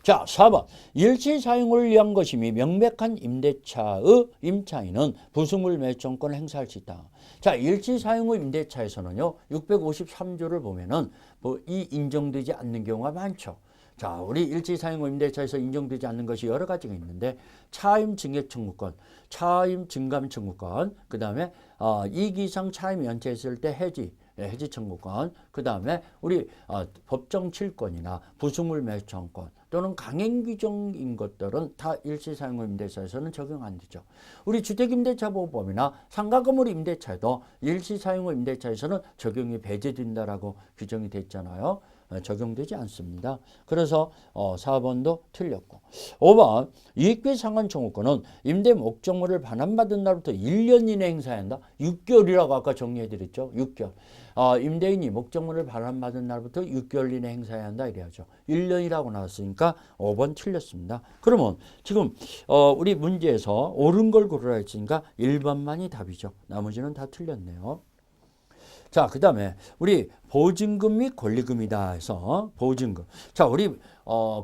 자, 4번. 일시 사용을 위한 것임이 명백한 임대차의 임차인은 부속물 매수 청구권을 행사할 수 있다. 자, 일시 사용 후 임대차에서는요, 653조를 보면은 이 인정되지 않는 경우가 많죠. 자, 우리 일시 사용 후 임대차에서 인정되지 않는 것이 여러 가지가 있는데 차임 증액 청구권, 차임 증감 청구권, 그다음에 이익 이상 차임 연체했을 때 해지 청구권, 그 다음에 우리 법정 칠권이나 부속물 매수 청구권 또는 강행 규정인 것들은 다 일시 사용 후 임대차에서는 적용 안 되죠. 우리 주택임대차보호법이나 상가 건물 임대차에도 일시 사용 후 임대차에서는 적용이 배제된다라고 규정이 됐잖아요. 적용되지 않습니다. 그래서 4번도 틀렸고. 5번, 이익비 상환 청구권은 임대 목적물을 반환받은 날부터 1년 이내 행사해야 한다. 6개월이라고 아까 정리해드렸죠. 6개월. 임대인이 목적물을 반환받은 날부터 6개월 이내 행사해야 한다 이래야죠. 1년이라고 나왔으니까 5번 틀렸습니다. 그러면 지금 우리 문제에서 옳은 걸 고르라 했으니까 1번만이 답이죠. 나머지는 다 틀렸네요. 자, 그 다음에 우리 보증금 및 권리금이다 해서 보증금. 자, 우리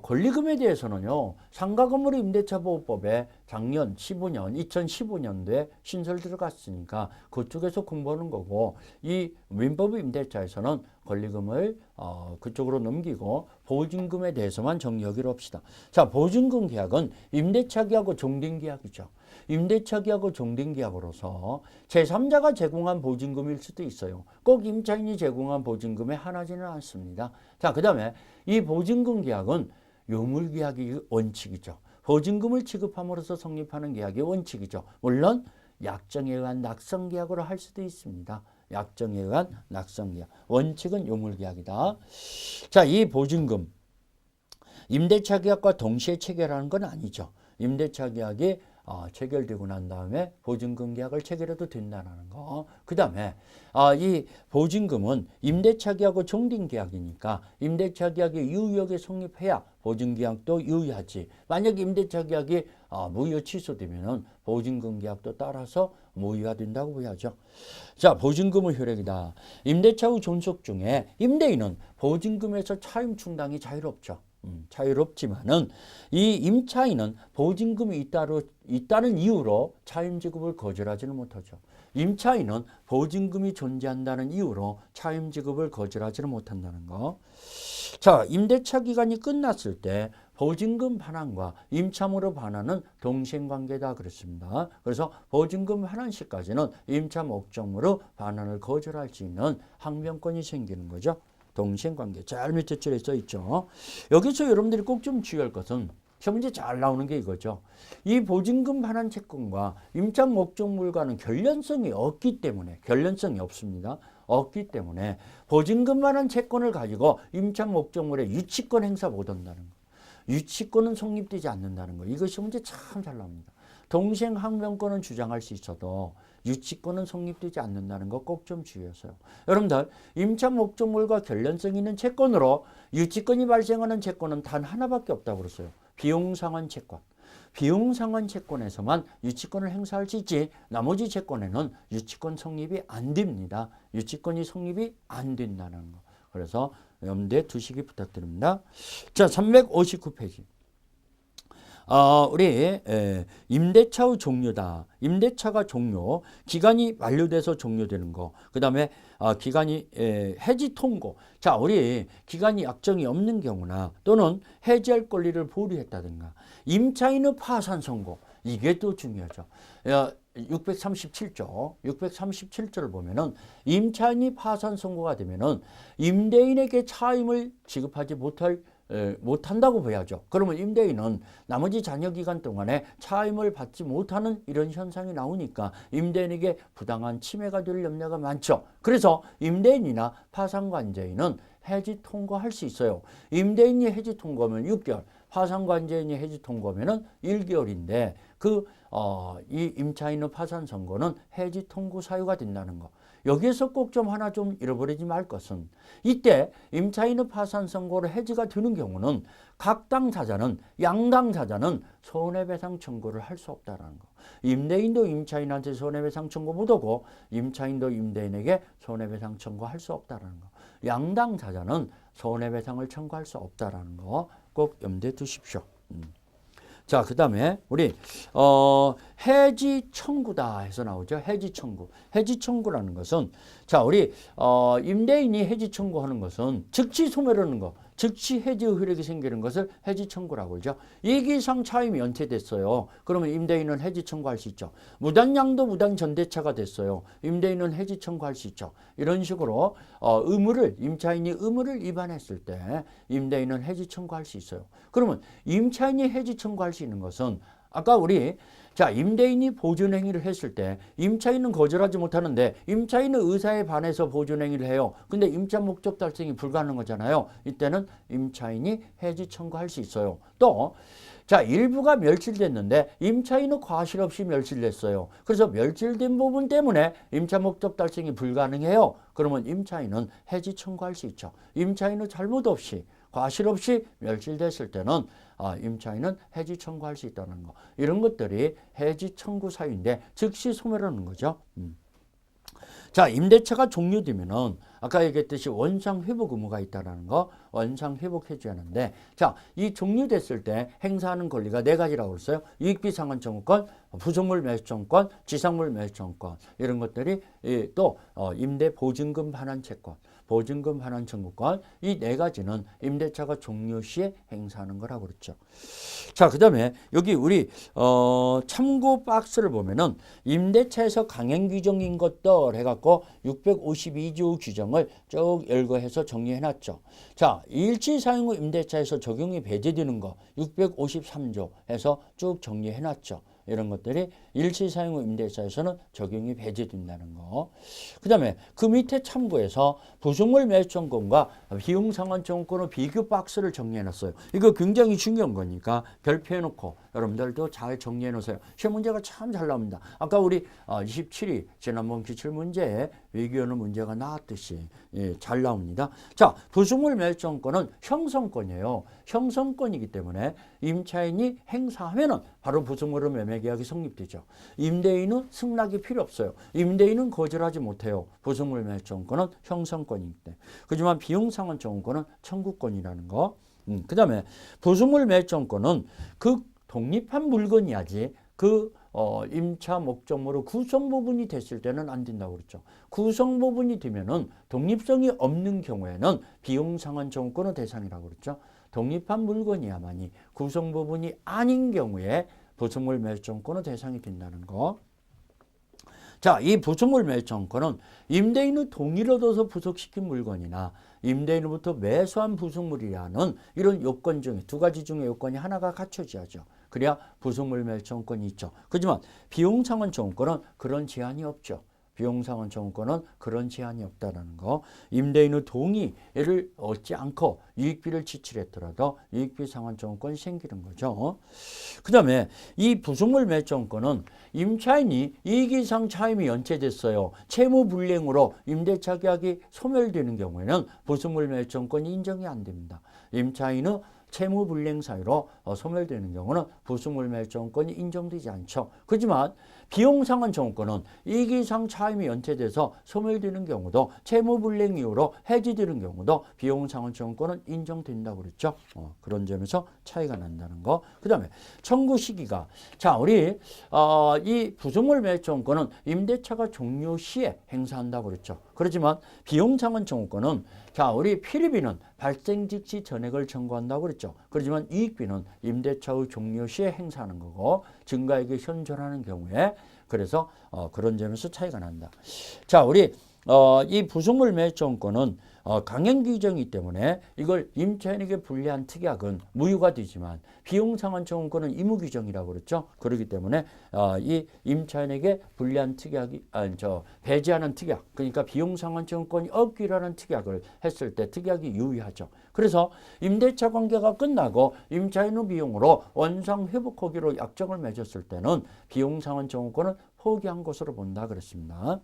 권리금에 대해서는요, 상가건물 임대차 보호법에 작년 2015년도에 신설 들어갔으니까 그쪽에서 공부하는 거고, 이 민법 임대차에서는 권리금을 그쪽으로 넘기고 보증금에 대해서만 정리하기로 합시다. 자, 보증금 계약은 임대차 계약하고 종된 계약이죠. 임대차 계약하고 종된 계약으로서 제3자가 제공한 보증금일 수도 있어요. 꼭 임차인이 제공한 보증금에 한하지는 않습니다. 자, 그 다음에 이 보증금 계약은 요물계약이 원칙이죠. 보증금을 지급함으로써 성립하는 계약이 원칙이죠. 물론 약정에 의한 낙성계약으로 할 수도 있습니다. 약정에 의한 낙성계약. 원칙은 요물계약이다. 자, 이 보증금 임대차 계약과 동시에 체결하는 건 아니죠. 임대차 계약이 체결되고 난 다음에 보증금 계약을 체결해도 된다는 거. 그 다음에 이 보증금은 임대차 계약하고 종된 계약이니까 임대차 계약이 유효하게 성립해야 보증계약도 유효하지. 만약 임대차 계약이 무효 취소되면 보증금 계약도 따라서 무효가 된다고 봐야죠. 자, 보증금의 효력이다. 임대차 후 존속 중에 임대인은 보증금에서 차임 충당이 자유롭죠. 자유롭지만은 이 임차인은 보증금이 있다는 이유로 차임 지급을 거절하지는 못하죠. 임차인은 보증금이 존재한다는 이유로 차임 지급을 거절하지는 못한다는 거. 자, 임대차 기간이 끝났을 때 보증금 반환과 임차물의 반환은 동시행관계다 그랬습니다. 그래서 보증금 반환 시까지는 임차 목적물의 반환을 거절할 수 있는 항변권이 생기는 거죠. 동시행관계. 잘 밑에 줄에 써 있죠. 여기서 여러분들이 꼭 좀 주의할 것은 시험 문제 잘 나오는 게 이거죠. 이 보증금 반환 채권과 임차 목적물과는 결련성이 없기 때문에 결련성이 없습니다. 없기 때문에 보증금 반환 채권을 가지고 임차 목적물의 유치권 행사 못한다는 거. 유치권은 성립되지 않는다는 거. 이것이 문제 참 잘 나옵니다. 동시행 항변권은 주장할 수 있어도 유치권은 성립되지 않는다는 거 꼭 좀 주의하세요. 여러분들 임차 목적물과 결련성 있는 채권으로 유치권이 발생하는 채권은 단 하나밖에 없다고 그랬어요. 비용상환 채권. 비용상환 채권에서만 유치권을 행사할 수 있지 나머지 채권에는 유치권 성립이 안 됩니다. 유치권이 성립이 안 된다는 거. 그래서 염두에 두시기 부탁드립니다. 자, 359페이지. 우리 임대차의 종료다. 임대차가 종료, 기간이 만료돼서 종료되는 거. 그 다음에 기간이 해지 통고. 자, 우리 기간이 약정이 없는 경우나 또는 해지할 권리를 보류했다든가 임차인의 파산 선고. 이게 또 중요하죠. 637조, 637조를 보면은 임차인이 파산 선고가 되면은 임대인에게 차임을 지급하지 못한다고 봐야죠. 그러면 임대인은 나머지 잔여 기간 동안에 차임을 받지 못하는 이런 현상이 나오니까 임대인에게 부당한 침해가 될 염려가 많죠. 그래서 임대인이나 파산관제인은 해지 통고할 수 있어요. 임대인이 해지 통고하면 6개월, 파산관제인이 해지 통고하면 1개월인데 이 임차인의 파산 선고는 해지 통고 사유가 된다는 거. 여기에서 꼭 좀 하나 좀 잃어버리지 말 것은 이때 임차인의 파산 선고로 해지가 되는 경우는 각 당사자는 양당사자는 손해배상 청구를 할 수 없다는 거. 임대인도 임차인한테 손해배상 청구 못하고 임차인도 임대인에게 손해배상 청구할 수 없다는 거. 양당사자는 손해배상을 청구할 수 없다는 거 꼭 염두에 두십시오. 자, 그 다음에 우리 해지 청구다 해서 나오죠. 해지 청구. 해지 청구라는 것은 자, 우리 임대인이 해지 청구하는 것은 즉시 소멸하는 거. 즉시 해지 효력이 생기는 것을 해지 청구라고 하죠. 이기상 차임이 연체됐어요. 그러면 임대인은 해지 청구할 수 있죠. 무단양도 무단전대차가 됐어요. 임대인은 해지 청구할 수 있죠. 이런 식으로 임차인이 의무를 위반했을 때 임대인은 해지 청구할 수 있어요. 그러면 임차인이 해지 청구할 수 있는 것은 아까 우리 임대인이 보존행위를 했을 때 임차인은 거절하지 못하는데 임차인의 의사에 반해서 보존행위를 해요. 근데 임차 목적 달성이 불가능한 거잖아요. 이때는 임차인이 해지 청구할 수 있어요. 또 일부가 멸실됐는데 임차인은 과실 없이 멸실됐어요. 그래서 멸실된 부분 때문에 임차 목적 달성이 불가능해요. 그러면 임차인은 해지 청구할 수 있죠. 임차인의 잘못 없이 과실 없이 멸실됐을 때는 임차인은 해지 청구할 수 있다는 거. 이런 것들이 해지 청구 사유인데 즉시 소멸하는 거죠. 자, 임대차가 종료되면은 아까 얘기했듯이 원상 회복 의무가 있다라는 거, 원상 회복해 줘야 하는데, 자, 이 종료됐을 때 행사하는 권리가 네 가지라고 그랬어요. 이익비상환 청구권, 부속물 매수 청구권, 지상물 매수 청구권 이런 것들이 또 임대 보증금 반환 채권, 보증금 반환 청구권 이 네 가지는 임대차가 종료 시에 행사하는 거라고 그랬죠. 자, 그다음에 여기 우리 참고 박스를 보면은 임대차에서 강행 규정인 것들 해갖고 652조 규정을 쭉 열거해서 정리해 놨죠. 자, 일치 사용 후 임대차에서 적용이 배제되는 거 653조 해서 쭉 정리해 놨죠. 이런 것들이 일시 사용 후 임대차에서는 적용이 배제된다는 거. 그 다음에 그 밑에 참고해서 부속물 매수 청구권과 비용 상환 청구권의 비교 박스를 정리해 놨어요. 이거 굉장히 중요한 거니까 별표해 놓고 여러분들도 잘 정리해 놓으세요. 시험 문제가 참 잘 나옵니다. 아까 우리 27위 지난번 기출문제에 외교하는 문제가 나왔듯이 잘 나옵니다. 자, 부속물 매수 청구권은 형성권이에요. 형성권이기 때문에 임차인이 행사하면은 바로 부속물의 매매 계약이 성립되죠. 임대인은 승낙이 필요 없어요. 임대인은 거절하지 못해요. 부속물 매수 청구권은 형성권이기 때문에. 하지만 비용 상환 청구권은 청구권이라는 거 그다음에 부수물 매정권은 그 독립한 물건이야지 그 임차 목적물의 구성 부분이 됐을 때는 안 된다고 그랬죠. 구성 부분이 되면은 독립성이 없는 경우에는 비용 상환 청구권의 대상이라고 그랬죠. 독립한 물건이야만이 구성 부분이 아닌 경우에 부수물 매정권의 대상이 된다는 거. 자, 이 부수물 매정권은 임대인의 동의를 얻어서 부속시킨 물건이나 임대인으로부터 매수한 부수물이라는 이런 요건 중에 두 가지 중에 요건이 하나가 갖춰져야죠. 그래야 부수물 매정권이 있죠. 하지만 비용상환 청구권은 그런 제한이 없죠. 비용상환 청구권은 그런 제한이 없다는 거. 임대인의 동의를 얻지 않고 유익비를 지출했더라도 유익비 상환 청구권이 생기는 거죠. 그 다음에 이 부수물 매정권은 임차인이 이익 이상 차임이 연체됐어요. 채무불이행으로 임대차 계약이 소멸되는 경우에는 부수물 매정권이 인정이 안 됩니다. 임차인의 채무불이행 사유로 소멸되는 경우는 부수물 매정권이 인정되지 않죠. 그렇지만 비용상환 청구권은 이익 이상 차임이 연체돼서 소멸되는 경우도 채무불이행 이후로 해지되는 경우도 비용상환 청구권은 인정된다고 그랬죠. 그런 점에서 차이가 난다는 거. 그 다음에 청구 시기가 자 우리 이 부수물 매정권은 임대차가 종료 시에 행사한다고 그랬죠. 그렇지만 비용상환 청구권은 자 우리 필요비는 발생 즉시 전액을 청구한다고 그랬죠. 그렇지만 이익비는 임대차의 종료 시에 행사하는 거고 증가액이 현존하는 경우에 그래서 그런 점에서 차이가 난다. 자 우리 이 부수물 매정권은 강행 규정이기 때문에 이걸 임차인에게 불리한 특약은 무효가 되지만 비용상환 청구권은 의무 규정이라고 그랬죠. 그렇기 때문에 이 임차인에게 불리한 특약이 배제하는 특약 그러니까 비용상환 청구권이 없기라는 특약을 했을 때 특약이 유의하죠. 그래서 임대차 관계가 끝나고 임차인의 비용으로 원상 회복하기로 약정을 맺었을 때는 비용상환 청구권은 포기한 것으로 본다 그랬습니다.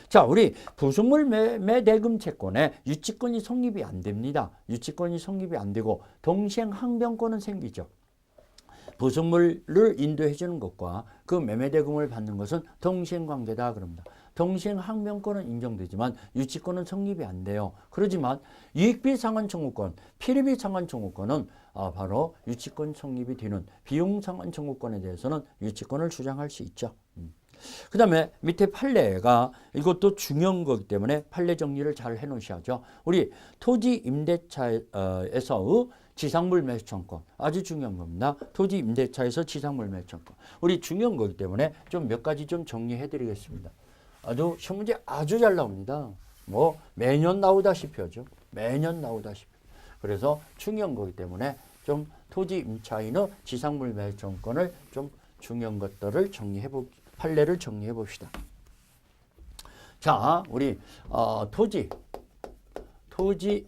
자, 우리 부수물 매대금 채권에 유치권이 성립이 안 됩니다. 유치권이 성립이 안 되고 동시행 항변권은 생기죠. 부수물을 인도해 주는 것과 그 매매대금을 받는 것은 동시행 관계다 그럽니다. 동시행 항변권은 인정되지만 유치권은 성립이 안 돼요. 그렇지만 유익비 상환 청구권, 필요비 상환 청구권은 바로 유치권 성립이 되는 비용 상환 청구권에 대해서는 유치권을 주장할 수 있죠. 그 다음에 밑에 판례가 이것도 중요한 거기 때문에 판례 정리를 잘 해놓으셔야죠. 우리 토지 임대차에서의 지상물 매수청권 아주 중요한 겁니다. 토지 임대차에서 지상물 매수청권 우리 중요한 거기 때문에 좀 몇 가지 좀 정리해 드리겠습니다. 아주 시험 문제 아주 잘 나옵니다. 뭐 매년 나오다시피 하죠. 매년 나오다시피. 그래서 중요한 거기 때문에 좀 토지 임차인의 지상물 매수청권을 좀 중요한 것들을 판례를 정리해 봅시다. 자, 우리 토지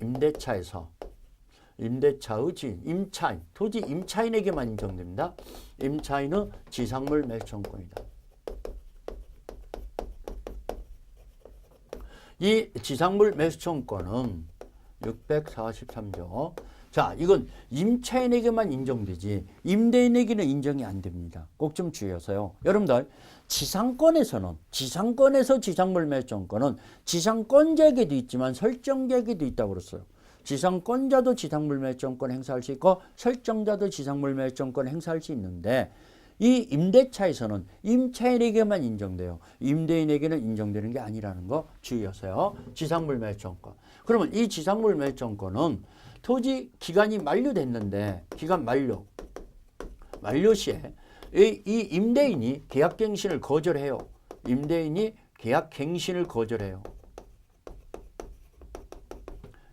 임대차에서 임대차의 임차인, 토지 임차인에게만 인정됩니다. 임차인의 지상물 매수청권이다. 이 지상물 매수청권은 643조. 자, 이건 임차인에게만 인정되지 임대인에게는 인정이 안 됩니다. 꼭 좀 주의하세요. 여러분들 지상권에서 지상물 매수청권은 지상권자에게도 있지만 설정자에게도 있다고 그랬어요. 지상권자도 지상물 매수청권 행사할 수 있고 설정자도 지상물 매수청권 행사할 수 있는데 이 임대차에서는 임차인에게만 인정돼요. 임대인에게는 인정되는 게 아니라는 거 주의하세요. 지상물 매수청권. 그러면 이 지상물 매수청권은 토지 기간이 만료됐는데 기간 만료 시에 이 임대인이 계약갱신을 거절해요. 임대인이 계약갱신을 거절해요.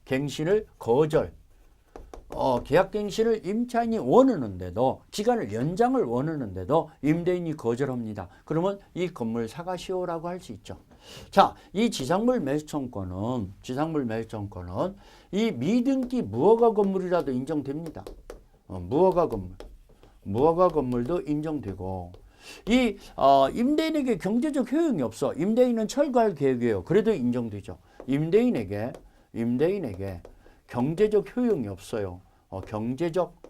갱신을 거절. 계약갱신을 임차인이 원하는데도 기간을 연장을 원하는데도 임대인이 거절합니다. 그러면 이 건물 사가시오라고 할 수 있죠. 자, 이 지상물 매수청권은 이 미등기 무허가 건물이라도 인정됩니다. 무허가 건물도 인정되고 이 임대인에게 경제적 효용이 없어. 임대인은 철거할 계획이에요. 그래도 인정되죠. 임대인에게 경제적 효용이 없어요. 경제적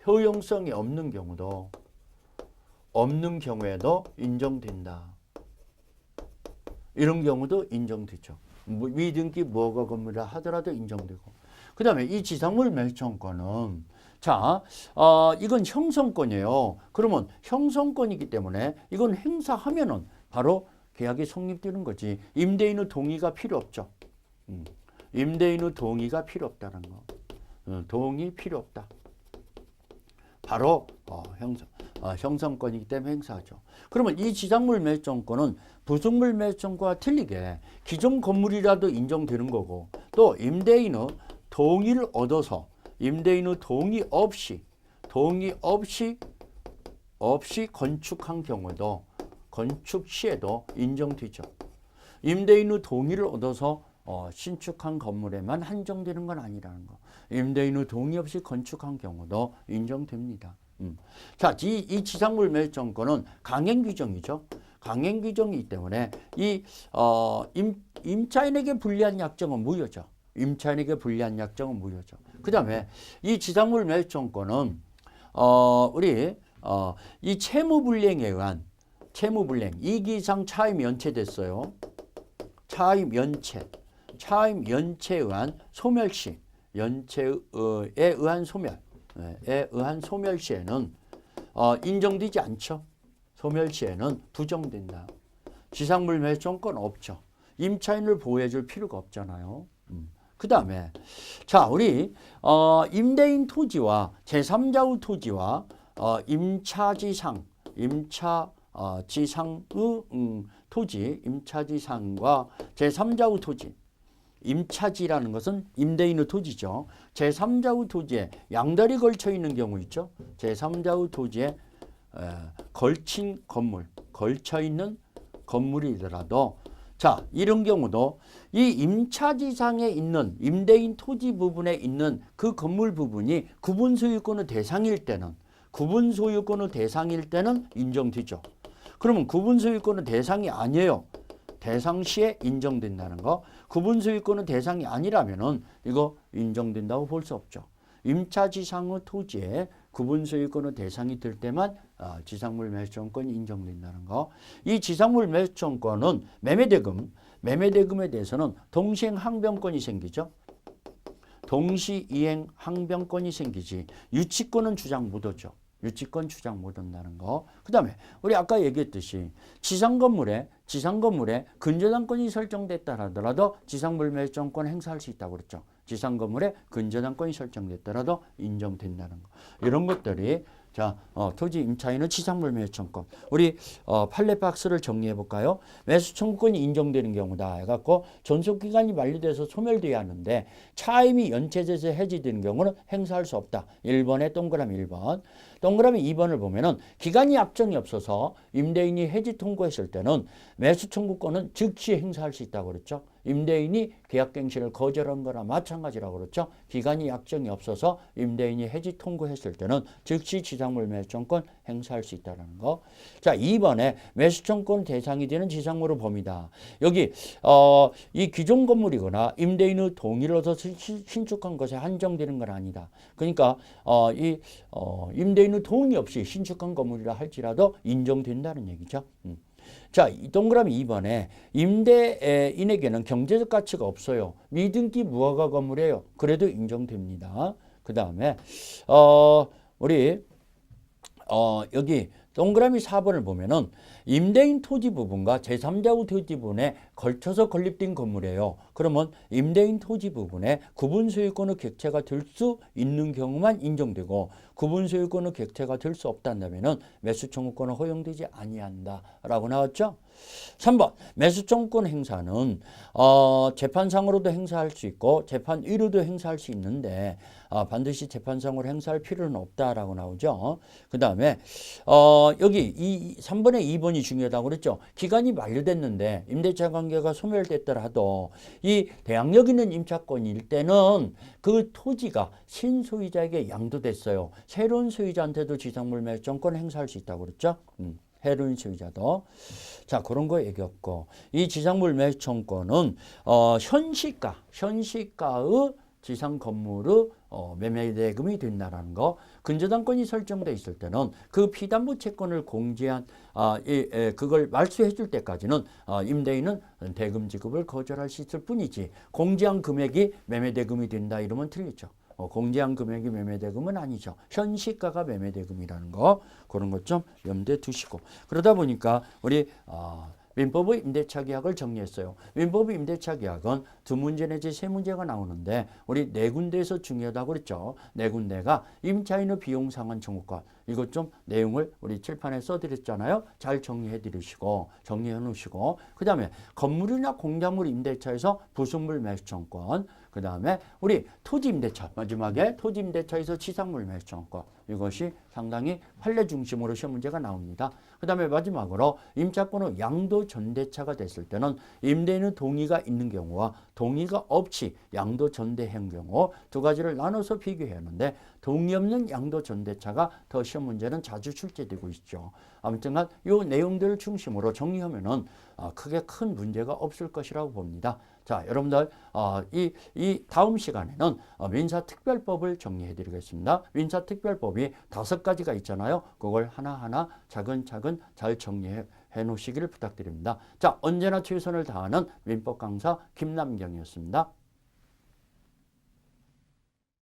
효용성이 없는 경우에도 인정된다. 이런 경우도 인정되죠. 미등기 무허가 건물이라 하더라도 인정되고. 그 다음에 이 지상물 매수청권은 자, 이건 형성권이에요. 그러면 형성권이기 때문에 이건 행사하면은 바로 계약이 성립되는 거지. 임대인의 동의가 필요 없죠. 임대인의 동의가 필요 없다는 거. 동의 필요 없다. 바로 형성권이기 때문에 행사하죠. 그러면 이 지상물 매수청권은 부속물 매수청권과 틀리게 기존 건물이라도 인정되는 거고 또 임대인의 동의를 얻어서 임대인의 동의 없이 건축한 경우도 건축 시에도 인정되죠. 임대인의 동의를 얻어서 신축한 건물에만 한정되는 건 아니라는 거. 임대인의 동의 없이 건축한 경우도 인정됩니다. 자, 이 지상물 매수청권은 강행 규정이죠. 강행 규정이기 때문에 이 임차인에게 불리한 약정은 무효죠. 임차인에게 불리한 약정은 무효죠. 그 다음에 이 지상물 매수청권은 이 채무불이행에 의한 채무불이행 2기 이상 차임 연체됐어요. 차임 연체에 의한 소멸시 연체에 의한 소멸에 의한 소멸시에는 인정되지 않죠. 소멸시에는 부정된다. 지상물 매수청권 없죠. 임차인을 보호해 줄 필요가 없잖아요. 그 다음에 자 우리 임대인 토지와 제3자의 토지와 임차지상의 토지 임차지상과 제3자의 토지 임차지라는 것은 임대인의 토지죠. 제3자의 토지에 양다리 걸쳐 있는 경우 있죠. 제3자의 토지에 걸친 건물 걸쳐 있는 건물이더라도 자, 이런 경우도 이 임차지상에 있는 임대인 토지 부분에 있는 그 건물 부분이 구분 소유권의 대상일 때는 인정되죠. 그러면 구분 소유권의 대상이 아니에요. 대상 시에 인정된다는 거. 구분 소유권의 대상이 아니라면은 이거 인정된다고 볼 수 없죠. 임차지상의 토지에 구분 소유권의 대상이 될 때만 지상물 매수청권이 인정된다는 거. 이 지상물 매수청권은 매매대금에 대해서는 동시행 항변권이 생기죠. 동시이행 항변권이 생기지 유치권은 주장 못하죠. 유치권 주장 못한다는 거. 그 다음에 우리 아까 얘기했듯이 지상건물에 근저당권이 설정됐다 하더라도 지상물 매수청권 행사할 수 있다고 그랬죠. 지상건물에 근저당권이 설정됐더라도 인정된다는 거. 이런 것들이 자, 토지 임차인의 지상물 매수청권. 우리 판례 박스를 정리해 볼까요? 매수청구권이 인정되는 경우다 해갖고 존속기간이 만료돼서 소멸돼야 하는데 차임이 연체돼서 해지되는 경우는 행사할 수 없다. 1번에 동그라미 1번. 동그라미 2번을 보면은 기간이 약정이 없어서 임대인이 해지 통고했을 때는 매수청구권은 즉시 행사할 수 있다고 그랬죠. 임대인이 계약갱신을 거절한 거나 마찬가지라고 그렇죠. 기간이 약정이 없어서 임대인이 해지 통고했을 때는 즉시 지상물 매수청권 행사할 수 있다는 거. 자, 2번에 매수청권 대상이 되는 지상물의 범위다. 여기 이 기존 건물이거나 임대인의 동의를 얻어서 신축한 것에 한정되는 건 아니다. 그러니까 임대인의 동의 없이 신축한 건물이라 할지라도 인정된다는 얘기죠. 자, 동그라미 2번에 임대인에게는 경제적 가치가 없어요. 미등기 무허가 건물이에요. 그래도 인정됩니다. 그 다음에 우리 여기 동그라미 4번을 보면은 임대인 토지 부분과 제3자의 토지 부분에 걸쳐서 건립된 건물이에요. 그러면 임대인 토지 부분에 구분 소유권의 객체가 될 수 있는 경우만 인정되고 구분 소유권의 객체가 될 수 없다면은 매수 청구권은 허용되지 아니한다라고 나왔죠. 3번 매수청구권 행사는 재판상으로도 행사할 수 있고 재판위로도 행사할 수 있는데 반드시 재판상으로 행사할 필요는 없다라고 나오죠. 그 다음에 여기 3번에 2번이 중요하다고 그랬죠. 기간이 만료됐는데 임대차 관계가 소멸됐더라도 이 대항력 있는 임차권일 때는 그 토지가 신소유자에게 양도됐어요. 새로운 소유자한테도 지상물 매수청구권 행사할 수 있다고 그랬죠. 새로운 소유자도. 자, 그런 거 얘기했고 이 지상물 매수청구권은 현시가의 지상 건물의 매매 대금이 된다라는 거. 근저당권이 설정돼 있을 때는 그 피담보 채권을 공제한 그걸 말소해 줄 때까지는 임대인은 대금 지급을 거절할 수 있을 뿐이지 공제한 금액이 매매 대금이 된다 이러면 틀리죠. 공제한 금액이 매매대금은 아니죠. 현시가가 매매대금이라는 거 그런 것 좀 염두에 두시고 그러다 보니까 우리 민법의 임대차 계약을 정리했어요. 민법의 임대차 계약은 두 문제 내지 세 문제가 나오는데 우리 네 군데에서 중요하다고 그랬죠. 네 군데가 임차인의 비용 상환 청구권 이것 좀 내용을 우리 칠판에 써드렸잖아요. 잘 정리해 놓으시고 그 다음에 건물이나 공작물 임대차에서 부속물 매수청권 그 다음에 우리 토지임대차 마지막에 토지임대차에서 지상물 매수청권 이것이 상당히 판례 중심으로 시험 문제가 나옵니다. 그 다음에 마지막으로 임차권의 양도전대차가 됐을 때는 임대인의 동의가 있는 경우와 동의가 없이 양도전대한 경우 두 가지를 나눠서 비교해야 하는데 동의 없는 양도전대차가 더 시험 문제는 자주 출제되고 있죠. 아무튼간 이 내용들을 중심으로 정리하면은 크게 큰 문제가 없을 것이라고 봅니다. 자, 여러분들 이 다음 시간에는 민사특별법을 정리해 드리겠습니다. 민사특별법이 5가지가 있잖아요. 그걸 하나하나 차근차근 잘 정리해 놓으시기를 부탁드립니다. 자, 언제나 최선을 다하는 민법 강사 김남경이었습니다.